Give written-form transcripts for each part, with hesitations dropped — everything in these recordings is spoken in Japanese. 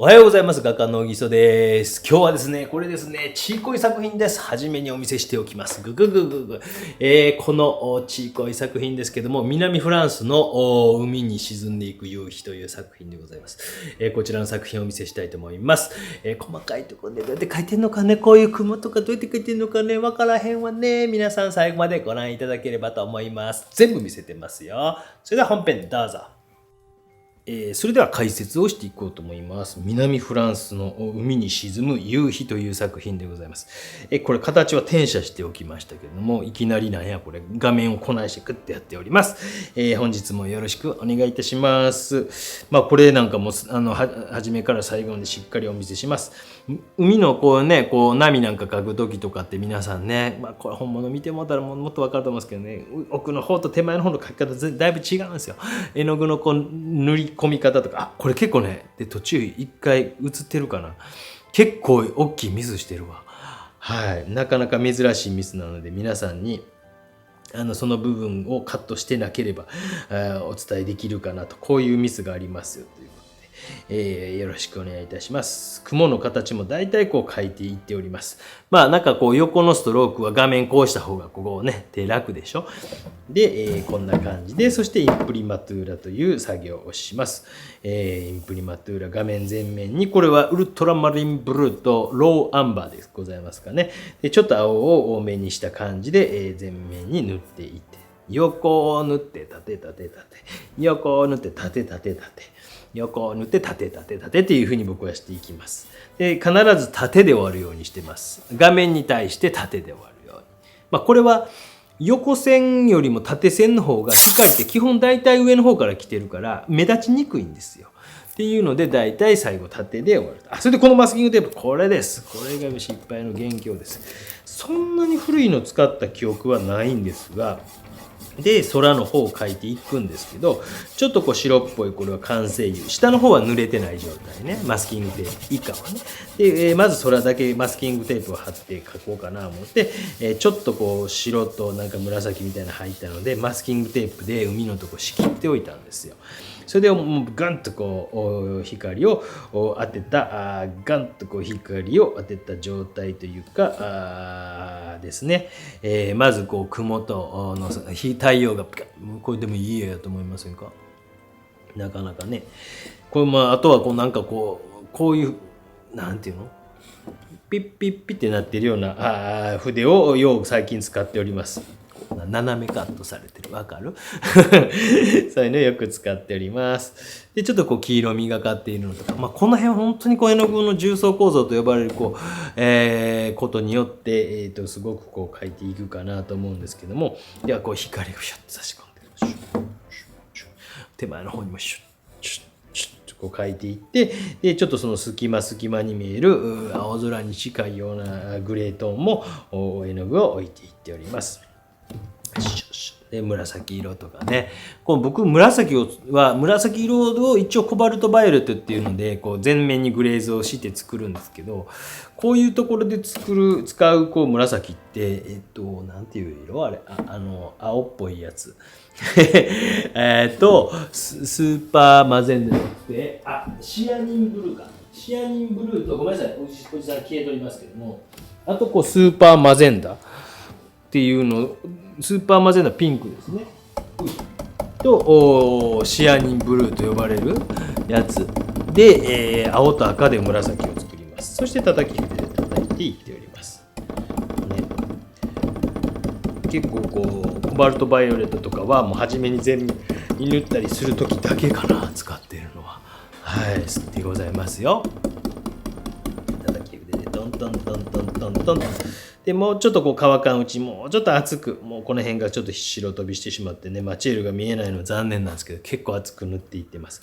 おはようございます。画家のぎそです。今日はですね、これですね、ちいこい作品です。はじめにお見せしておきます。ぐぐぐぐぐ。このちいこい作品ですけども、南フランスの海に沈んでいく夕日という作品でございます。こちらの作品をお見せしたいと思います。細かいところでどうやって描いてんのかね、こういう雲とかどうやって描いてんのかね、わからへんわね。皆さん最後までご覧いただければと思います。全部見せてますよ。それでは本編どうぞ。それでは解説をしていこうと思います。南フランスの海に沈む夕日という作品でございます。これ形は転写しておきましたけれども、いきなりなんやこれ画面をこないしてクッてやっております。本日もよろしくお願いいたします。これなんかも初めから最後までしっかりお見せします。海のこう波なんか描く時とかって皆さんね、これ本物見てもらったらもっとわかると思うんですけどね、奥の方と手前の方の描き方だいぶ違うんですよ。絵の具の塗り込み方とか、これ結構ね、で途中一回映ってるかな。結構大きいミスしてるわ。はい、なかなか珍しいミスなので皆さんにその部分をカットしてなければお伝えできるかなと、こういうミスがありますよということで、よろしくお願いいたします。雲の形もだいたいこう描いていっております。なんかこう横のストロークは画面こうした方がこうね手楽でしょ。で、こんな感じで、そしてインプリマトゥーラという作業をします。インプリマトゥーラ画面全面に、これはウルトラマリンブルーとローアンバーでございますかね。でちょっと青を多めにした感じで、全面に塗っていって、横を塗って縦縦縦、横を塗って縦縦縦、横を塗って縦縦縦っていう風に僕はしていきます。で必ず縦で終わるようにしてます。画面に対して縦で終わるように。これは横線よりも縦線の方が光って基本大体上の方から来てるから目立ちにくいんですよ。っていうので大体最後縦で終わる。それでこのマスキングテープ、これです。これが失敗の元凶です。そんなに古いの使った記憶はないんですが、で空の方を描いていくんですけど、ちょっとこう白っぽい、これは完成油、下の方は濡れてない状態ね、マスキングテープ以下はね。で、まず空だけマスキングテープを貼って描こうかなと思って、ちょっとこう白となんか紫みたいなの入ったので、マスキングテープで海のとこ仕切っておいたんですよ。それでもうガンとこう光を当てた、ガンとこう光を当てた状態というかですね、まずこう雲との太陽がこれでもいい絵やと思いませんか。なかなかね、これあとはこうなんかこういうなんていうの、ピッピッピってなってるような筆をよく最近使っております。斜めカットされてる、わかるそういうのをよく使っております。でちょっとこう黄色みがかっているのとか、この辺は本当にこう絵の具の重層構造と呼ばれることによって、すごくこう描いていくかなと思うんですけども、ではこう光をシュッと差し込んで手前の方にもシュッシュッシュッとこう描いていって、でちょっとその隙間に見える青空に近いようなグレートーンも絵の具を置いていっております。で紫色とかね、僕紫色を一応コバルトバイオレットっていうのでこう全面にグレーズをして作るんですけど、こういうところで使うこう紫ってなんていう色あれ、青っぽいやつスーパーマゼンダでシアニンブルーか、シアニンブルーと、ごめんなさいおじさん消えておりますけども、あとこうスーパーマゼンダっていうの、スーパーマゼンダピンクですねとシアニンブルーと呼ばれるやつで、青と赤で紫を作ります。そして叩き筆で叩いていっております、ね、結構こうコバルトバイオレットとかはもう初めに全部に塗ったりする時だけかな、使っているのは。はい、でございますよ。叩き筆でトントントントントントン。でもうちょっとこう乾かんうち、もうちょっと厚く、もうこの辺がちょっと白飛びしてしまってね、マチエールが見えないのは残念なんですけど、結構厚く塗っていってます。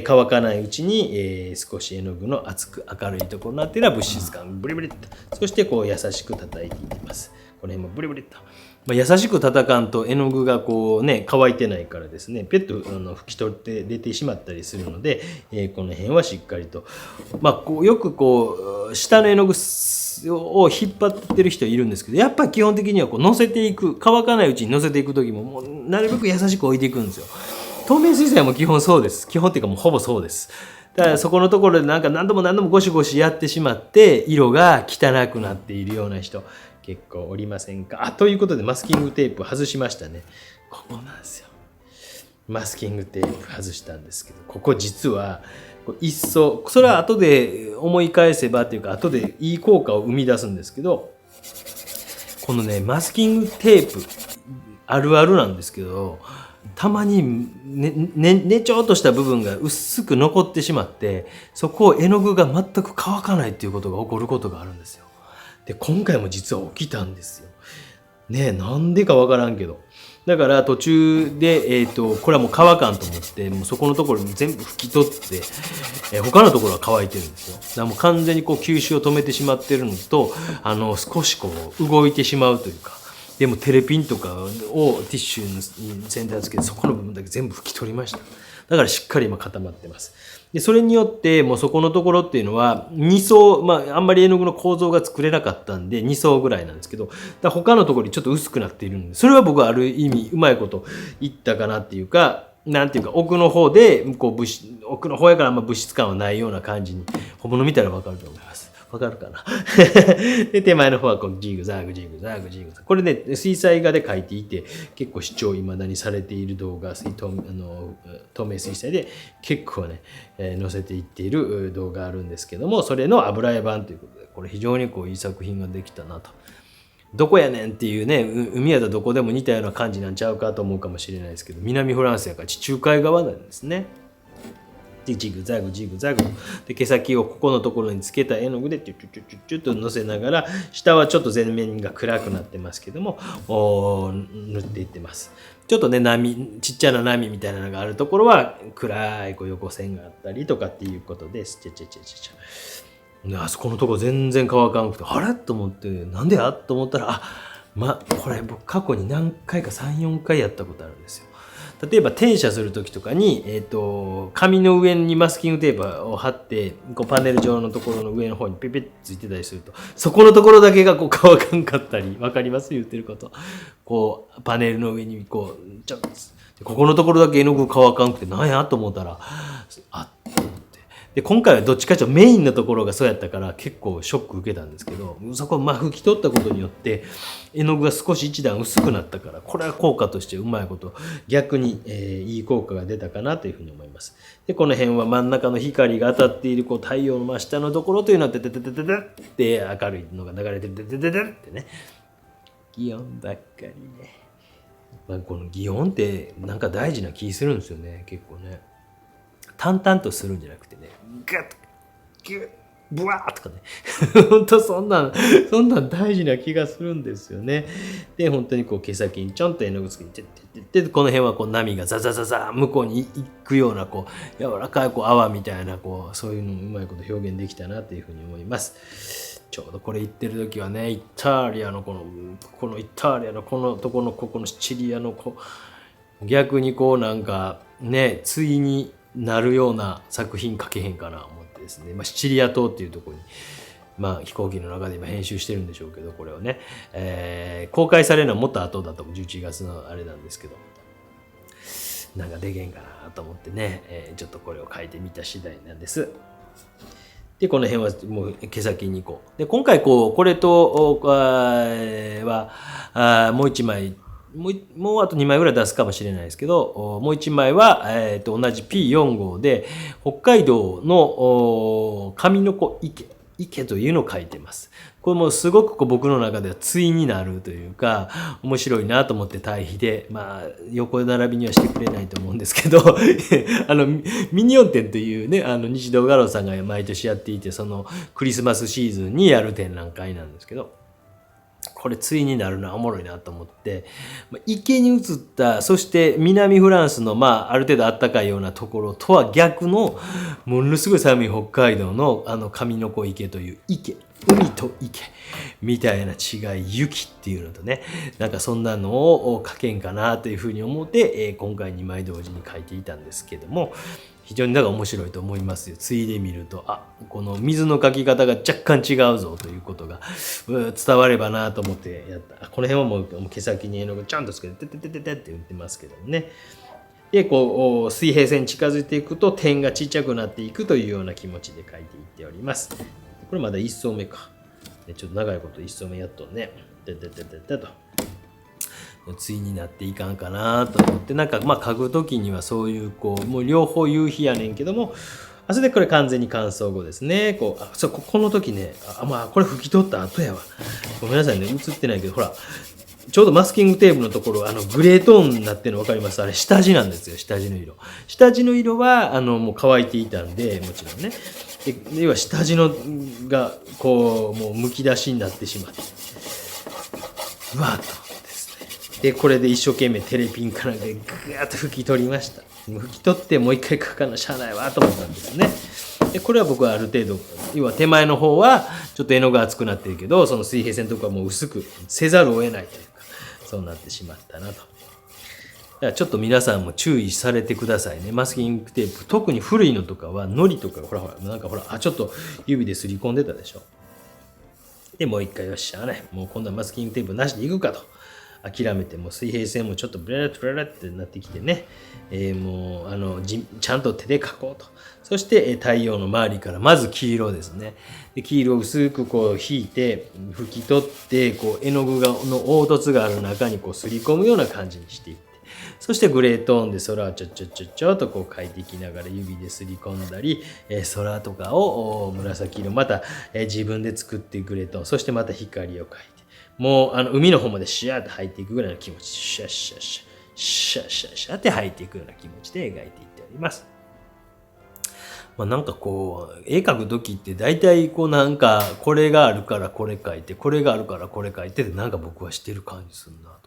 乾かないうちに、少し絵の具の厚く明るいところになっている物質感ブリブリっと、そしてこう優しく叩いていきます。この辺もブリブリっと。優しく叩かんと絵の具がこうね乾いてないからですね、ペット拭き取って出てしまったりするので、この辺はしっかりと、こうよくこう下の絵の具を引っ張ってる人いるんですけど、やっぱり基本的にはこう乗せていく、乾かないうちに乗せていく時ももうなるべく優しく置いていくんですよ。透明水彩も基本そうです。基本っていうかもうほぼそうです。だからそこのところでなんか何度もゴシゴシやってしまって色が汚くなっているような人結構おりませんか？ということでマスキングテープ外しましたね。ここなんですよ。マスキングテープ外したんですけど、ここ実は一層それは後で思い返せばっていうか後でいい効果を生み出すんですけど、このねマスキングテープあるあるなんですけど、たまにねちょっとした部分が薄く残ってしまって、そこを絵の具が全く乾かないっていうことが起こることがあるんですよ。で今回も実は起きたんですよ。ね、なんでかわからんけど。だから途中で、これはもう乾かんと思って、もうそこのところ全部拭き取って、他のところは乾いてるんですよ。だからもう完全にこう吸収を止めてしまってるのと、少しこう動いてしまうというか、でもテレピンとかをティッシュに全体つけてそこの部分だけ全部拭き取りました。だからしっかり今固まってます。でそれによってもうそこのところっていうのは2層、あんまり絵の具の構造が作れなかったんで2層ぐらいなんですけど、だから他のところにちょっと薄くなっているんで、それは僕はある意味うまいこと言ったかなっていうか、なんていうか奥の方でこう奥の方やからあんま物質感はないような感じに、本物見たらわかると思います。わかるかなで手前の方はこうジグザグジグザグジグザグ、これね水彩画で描いていて結構視聴未だにされている動画、透明水彩で結構ね、載せていっている動画あるんですけども、それの油絵版ということで、これ非常にこういい作品ができたなと。どこやねんっていうね、海やったらどこでも似たような感じなんちゃうかと思うかもしれないですけど、南フランスやから地中海側なんですね。でジグザグジグザグで毛先をここのところにつけた絵の具でチュチュチュチュチュッとのせながら、下はちょっと全面が暗くなってますけども塗っていってます。ちょっとねちっちゃな波みたいなのがあるところは暗いこう横線があったりとかっていうことです。あそこのとこ全然乾かんくて、あれと思って、なんでやと思ったら、これ僕過去に何回か3、4回やったことあるんですよ。例えば転写するときとかに、紙の上にマスキングテープを貼ってこうパネル上のところの上の方にペペッとついてたりすると、そこのところだけがこう乾かんかったり、わかります言ってること。こうパネルの上にこうちょっとここのところだけ絵の具乾かんくてなんやと思ったらで今回はどっちかというとメインのところがそうやったから結構ショック受けたんですけど、そこを拭き取ったことによって絵の具が少し一段薄くなったから、これは効果としてうまいこと逆に、いい効果が出たかなというふうに思います。でこの辺は真ん中の光が当たっているこう太陽の真下のところというのはテテテテテテって明るいのが流れてテテテテってね、擬音ばっかりね。この擬音ってなんか大事な気するんですよね。結構ね淡々とするんじゃなくてね、ガッギュッブワーとかね本当そんなん大事な気がするんですよね。で本当にこう毛先にちょんと絵の具つけてこの辺はこう波がザザザザ向こうに行くようなこう柔らかいこう泡みたいなこうそういうのをうまいこと表現できたなというふうに思います。ちょうどこれ言ってる時はね、イタリアのこのイタリアのこのとこのここのシチリアの逆にこうなんかね対になるような作品書けへんかな思ってですね、シチリア島っていうところに飛行機の中で今編集してるんでしょうけど、これをね、公開されるのはもっと後だと11月のあれなんですけど、なんかでけんかなと思ってね、ちょっとこれを書いてみた次第なんです。でこの辺はもう毛先にで今回これとはもう一枚もうあと2枚ぐらい出すかもしれないですけど、もう1枚は、同じ P4 号で北海道の上の子池というのを書いてます。これもすごく僕の中では対になるというか面白いなと思って対比で、横並びにはしてくれないと思うんですけどミニオン展というね西堂画廊さんが毎年やっていて、そのクリスマスシーズンにやる展覧会なんですけど、これ対になるのはおもろいなと思って、池に移った、そして南フランスのある程度あったかいようなところとは逆のものすごい寒い北海道の上の子池という海と池みたいな違い、雪っていうのとね、なんかそんなのを書けんかなというふうに思って、今回2枚同時に書いていたんですけども、非常にだから面白いと思いますよ。ついで見ると、この水の描き方が若干違うぞということが伝わればなと思ってやった。この辺はもう毛先に絵の具ちゃんとつけてテテテテテって言ってますけどね。で、こう、水平線に近づいていくと点がちっちゃくなっていくというような気持ちで書いていっております。これまだ1層目か。ちょっと長いこと1層目やっとね。と。対になっていかんかなと思って、なんかまあ書くときにはそういうこう、もう両方夕日やねんけども、それでこれ完全に乾燥後ですね。この時ね、まあこれ拭き取った後やわ。ごめんなさいね、映ってないけど、ほら、ちょうどマスキングテープのところ、グレートーンになってるの分かります？あれ、下地なんですよ、下地の色。下地の色は、もう乾いていたんで、もちろんね。で要は下地のが、こう、もう剥き出しになってしまって。うわっとですね。で、これで一生懸命テレピンかなんかでぐーっと拭き取りました。拭き取ってもう一回書かなしゃあないわと思ったんですね。でこれは僕はある程度、要は手前の方はちょっと絵の具が厚くなってるけど、その水平線のとこはもう薄くせざるを得ないというか、そうなってしまったなと。だからちょっと皆さんも注意されてくださいね。マスキングテープ、特に古いのとかは、糊とか、ほら、なんかほら、ちょっと指ですり込んでたでしょ。で、もう一回よっしゃね。もう今度はマスキングテープなしでいくかと。諦めて、もう水平線もちょっとブララブララってなってきてね。もう、ちゃんと手で描こうと。そして、太陽の周りからまず黄色ですね。で黄色を薄くこう引いて、拭き取って、こう絵の具の凹凸がある中にこうすり込むような感じにしていって。そしてグレートーンで空をちょっとこう描いていきながら指ですり込んだり、空とかを紫色、また自分で作ってグレートーン、そしてまた光を描いて、もう海の方までシャーって入っていくぐらいの気持ち、シャッシャッシャッ、シャッシャッシャッって入っていくような気持ちで描いていっております。なんかこう、絵描くときって大体こうなんか、これがあるからこれ描いて、これがあるからこれ描いてってなんか僕はしてる感じするなと。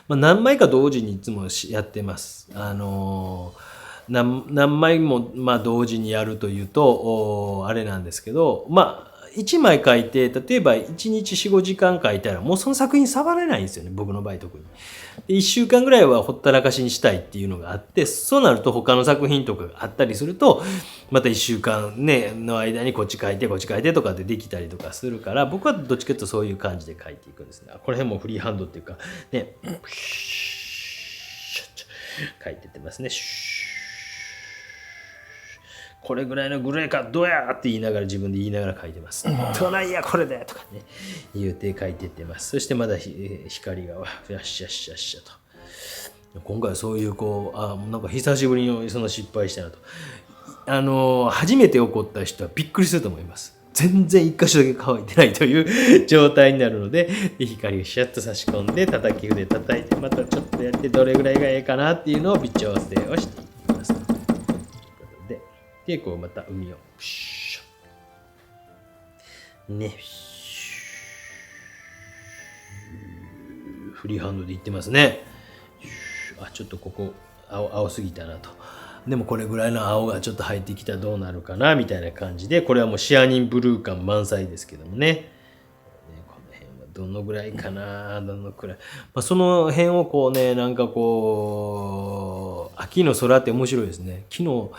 何枚か同時にいつもやってます。何枚も同時にやるというと、あれなんですけど、1枚書いて、例えば1日4、5時間書いたら、もうその作品触れないんですよね、僕の場合特に。で1週間ぐらいはほったらかしにしたいっていうのがあって、そうなると他の作品とかがあったりすると、また1週間ね、の間にこっち書いて、こっち書いてとかでできたりとかするから、僕はどっちかというとそういう感じで書いていくんですね。この辺もフリーハンドっていうか、ね、書いてってますね。これぐらいのグレーかどうやって言いながら自分で言いながら書いてます。どないやこれでとかね言うて書いてってます。そしてまだ光がわっしゃっしゃっしゃと。今回はそういうこうなんか久しぶりにその失敗したなと。初めて起こった人はびっくりすると思います。全然一箇所だけ乾いてないという状態になるので、光をシャッと差し込んで叩き筆叩いてまたちょっとやってどれぐらいがええかなっていうのを微調整をしていきます。ということで、こうまた海をね、フリーハンドでいってますね。ちょっとここ青すぎたなと。でもこれぐらいの青がちょっと入ってきたらどうなるかなみたいな感じで、これはもうシアニンブルー感満載ですけどもね。この辺はどのぐらいかな、どのくらい。その辺をこうね、なんかこう、秋の空って面白いですね。昨日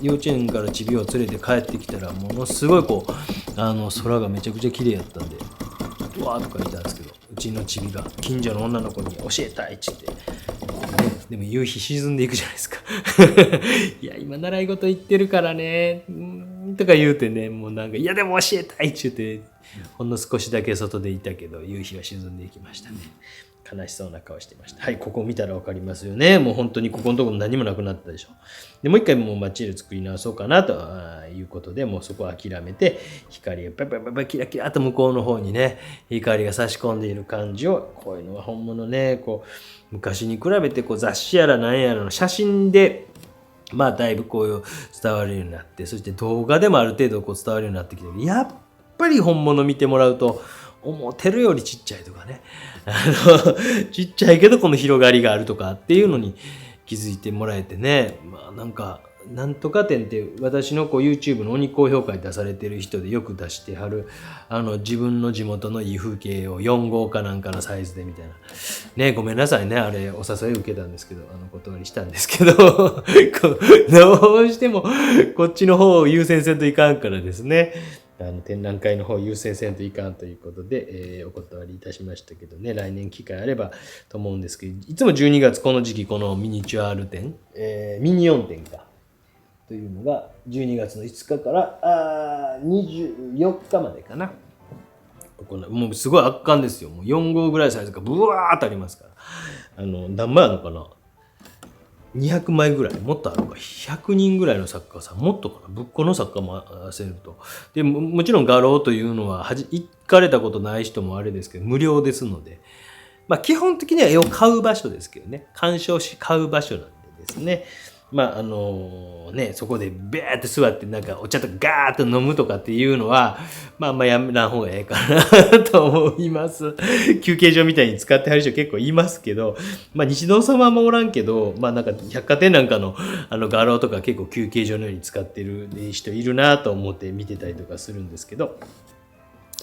幼稚園からチビを連れて帰ってきたら、ものすごいこう、空がめちゃくちゃ綺麗やったんで、うわーとか言ったんですけど、うちのチビが近所の女の子に教えたいって言って、でも夕日沈んでいくじゃないですか。いや、今習い事行ってるからね、とか言うてね、もうなんか、いやでも教えたいって言って、ほんの少しだけ外でいたけど、夕日は沈んでいきましたね。悲しそうな顔してました。はい、ここ見たらわかりますよね。もう本当にここのところ何もなくなったでしょ。で、もう一回もうマッチール作り直そうかなということで、もうそこは諦めて、光がパパパパキラキラと向こうの方にね、光が差し込んでいる感じを、こういうのは本物ね、こう、昔に比べてこう雑誌やら何やらの写真で、だいぶこう伝わるようになって、そして動画でもある程度こう伝わるようになってきて、やっぱり本物見てもらうと、思ってるよりちっちゃいとかね。ちっちゃいけどこの広がりがあるとかっていうのに気づいてもらえてね。なんとか店って私のこう YouTube の鬼高評価に出されてる人でよく出してはる、自分の地元のいい風景を4号かなんかのサイズでみたいな。ね、ごめんなさいね。あれ、お誘い受けたんですけど、お断りしたんですけど、どうしてもこっちの方を優先せんといかんからですね。展覧会の方優先せんといかんということで、お断りいたしましたけどね、来年機会あればと思うんですけど、いつも12月この時期このミニチュアール展、ミニ4展かというのが12月の5日から24日までかな。もうすごい圧巻ですよ。もう4号ぐらいサイズがブワーっとありますから。何枚あるのかな、200枚ぐらい、もっとあるか、100人ぐらいの作家さん、もっとかな、ぶっこの作家も合わせると。で、もちろん画廊というのは、行かれたことない人もあれですけど、無料ですので、まあ基本的には絵を買う場所ですけどね、鑑賞し買う場所なんでですね、まあそこでベーって座ってなんかお茶とかガーッと飲むとかっていうのは、まあやめらん方がええかなと思います。休憩所みたいに使ってはる人結構いますけど、まあ西堂様はおらんけど、まあなんか百貨店なんかの画廊とか結構休憩所のように使ってる人いるなと思って見てたりとかするんですけど、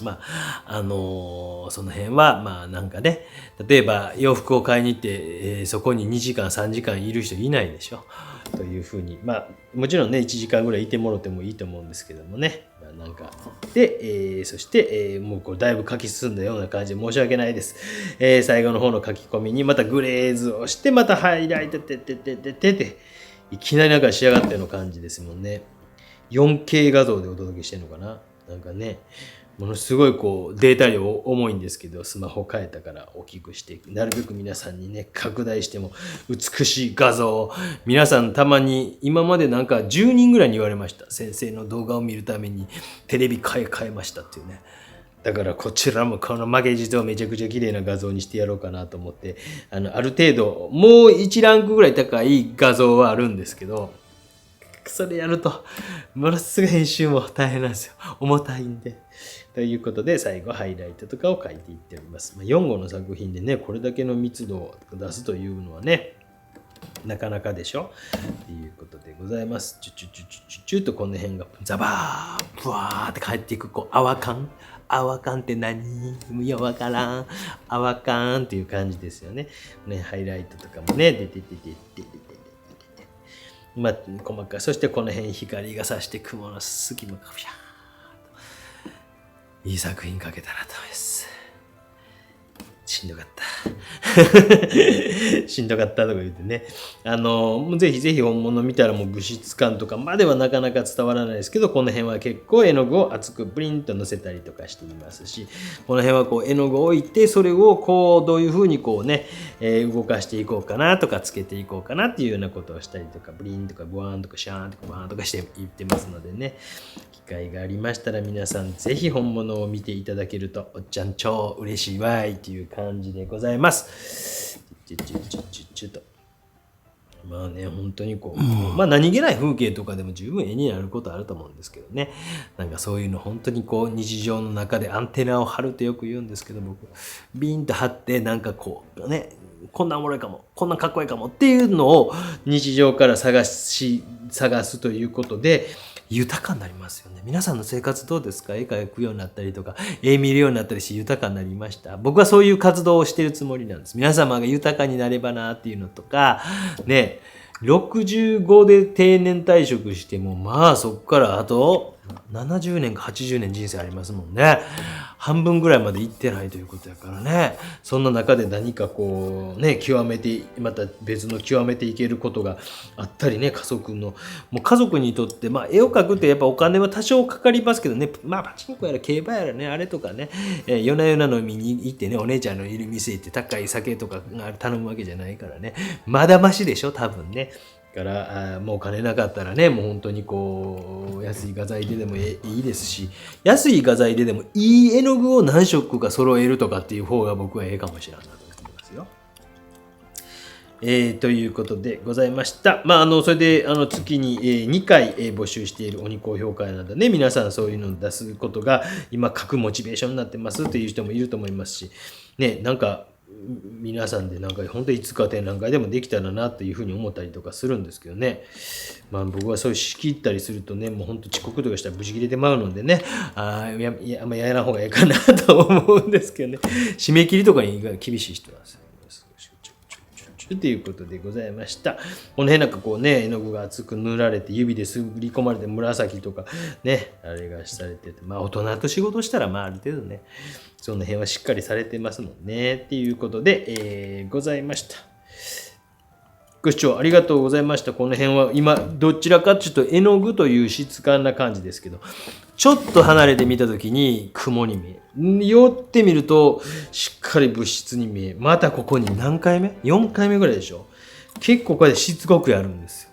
まあその辺はまあなんかね、例えば洋服を買いに行って、そこに2時間3時間いる人いないでしょというふうに、まあもちろんね1時間ぐらいいてもろてもいいと思うんですけどもね、まあ、なんかで、そして、もうこれだいぶ書き進んだような感じで申し訳ないです、最後の方の書き込みにまたグレーズをしてまたハイライトていきなりなんか仕上がったような感じですもんね。 4K 画像でお届けしてるのかな、なんかね、ものすごいこうデータ量重いんですけど、スマホ変えたから大きくしてなるべく皆さんにね拡大しても美しい画像を、皆さんたまに今までなんか10人ぐらいに言われました。先生の動画を見るためにテレビ買いましたっていうね。だからこちらもこの負けじとをめちゃくちゃ綺麗な画像にしてやろうかなと思って、ある程度もう1ランクぐらい高い画像はあるんですけど、それやるとものすごい編集も大変なんですよ。重たいんで。ということで最後ハイライトとかを書いていっております。4号の作品でねこれだけの密度を出すというのはねなかなかでしょということでございます。チュとこの辺がザバーブワーって帰っていくこう泡感って何いやわからん泡感っていう感じですよね。ハイライトとかもね出てまあ細かい。そしてこの辺光が差して雲の隙間がピャーいい作品書けたなと思います。しんどかったしんどかったとか言ってね、ぜひぜひ本物見たらもう物質感とかまではなかなか伝わらないですけど、この辺は結構絵の具を厚くプリンと載せたりとかしていますし、この辺はこう絵の具を置いてそれをこうどういうふうにこうね、動かしていこうかなとかつけていこうかなっていうようなことをしたりとか、ブリンとかブワーンとかシャーンとかバーンとかしていってますのでね、機会がありましたら皆さんぜひ本物を見ていただけるとおっちゃん超嬉しいわいっていう感じでございます。とまあね本当にこう、まあ何気ない風景とかでも十分絵になることあると思うんですけどね、なんかそういうの本当にこう日常の中でアンテナを張るってよく言うんですけど、僕ビーンと張ってなんかこうねこんなおもろいかもこんなかっこいいかもっていうのを日常から探すということで豊かになりますよね。皆さんの生活どうですか？絵描くようになったりとか絵見るようになったりして豊かになりました？僕はそういう活動をしているつもりなんです。皆様が豊かになればなっていうのとかね、65で定年退職してもまあそこからあと70年か80年人生ありますもんね。半分ぐらいまで行ってないということやからね。そんな中で何かこうね極めてまた別の極めていけることがあったりね、家族にとってまあ絵を描くってやっぱお金は多少かかりますけどね、まあパチンコやら競馬やらねあれとかね、夜な夜な飲みに行ってねお姉ちゃんのいる店行って高い酒とか頼むわけじゃないからね、まだましでしょ多分ね。からもうお金なかったらねもう本当にこう安い画材ででもいいですし、安い画材ででもいい絵の具を何色か揃えるとかっていう方が僕はええかもしれないなと思いますよ。ということでございました。まあそれで月に2回募集している鬼高評価などね、皆さんそういうのを出すことが今書くモチベーションになってますっていう人もいると思いますしね、なんか皆さんでなんか本当にいつか展覧会でもできたらなというふうに思ったりとかするんですけどね、まあ僕はそういう仕切ったりするとねもう本当遅刻とかしたらブチ切れてまうのでね、あんまやらん方がいいかなと思うんですけどね、締め切りとかに厳しい人なんですよ。ュということでございました。この辺なんかこうね、絵の具が厚く塗られて、指ですり込まれて紫とかね、あれがされてて、まあ大人と仕事したら、まあある程度ね、その辺はしっかりされてますもんね。っていうことで、ございました。ご視聴ありがとうございました。この辺は今、どちらかというと絵の具という質感な感じですけど、ちょっと離れてみたときに雲に見え、寄ってみるとしっかり物質に見え、またここに何回目 ?4 回目ぐらいでしょ。結構これしつこくやるんですよ。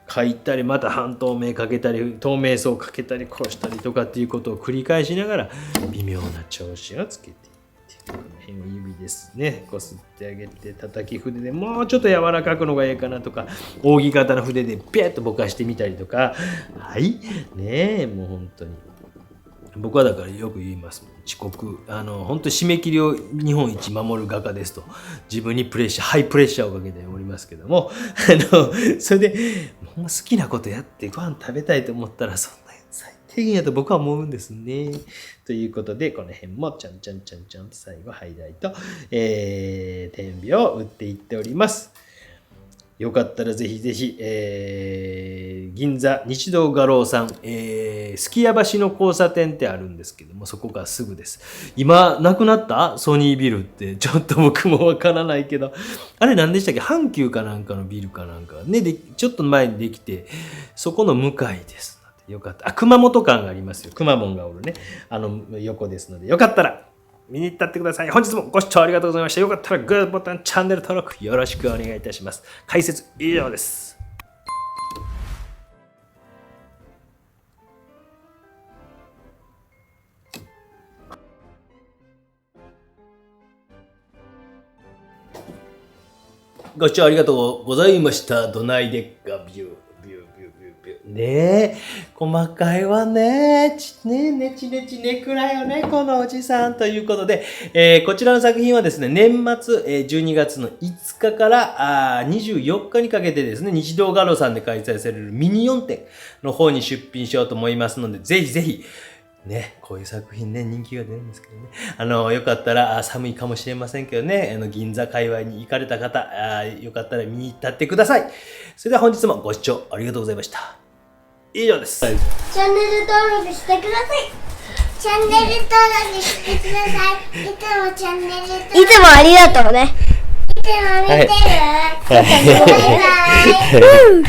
書いたり、また半透明かけたり、透明層かけたり、こうしたりとかっていうことを繰り返しながら、微妙な調子をつけていって、この辺を指ですね、こすってあげて、叩き筆でもうちょっと柔らかくのがいいかなとか、扇形の筆でピャッとぼかしてみたりとか、はい、ねえ、もう本当に。僕はだからよく言いますもん。遅刻。本当に締め切りを日本一守る画家ですと、自分にハイプレッシャーをかけておりますけども、それで、ほんま好きなことやってご飯食べたいと思ったら、そんな最低限やと僕は思うんですね。ということで、この辺もちゃんちゃんちゃんちゃんと最後ハイライト、点描を打っていっております。よかったらぜひぜひ、銀座日堂画廊さん、すき家橋の交差点ってあるんですけども、そこがすぐです。今、なくなったソニービルって、ちょっと僕もわからないけど、あれ何でしたっけ、阪急かなんかのビルかなんかね、ちょっと前にできて、そこの向かいです。よかった。熊本館がありますよ。くまモンがおるね。横ですので、よかったら、見に行ったってください。本日もご視聴ありがとうございました。よかったらグッドボタン、チャンネル登録よろしくお願いいたします。解説以上です。ご視聴ありがとうございました。どないでっかビュー。ねえ、細かいわね。ねちねちねくらよね、このおじさん。ということで、こちらの作品はですね、年末、12月の5日から24日にかけてですね、日堂画廊さんで開催されるミニ4展の方に出品しようと思いますので、ぜひぜひ、ね、こういう作品ね、人気が出るんですけどね。よかったら、寒いかもしれませんけどね、銀座界隈に行かれた方、よかったら見に行ったってください。それでは本日もご視聴ありがとうございました。以上です。チャンネル登録してください。チャンネル登録してください。いつもチャンネル登録。いつもありがとうね。いつも見てる。バイバイ。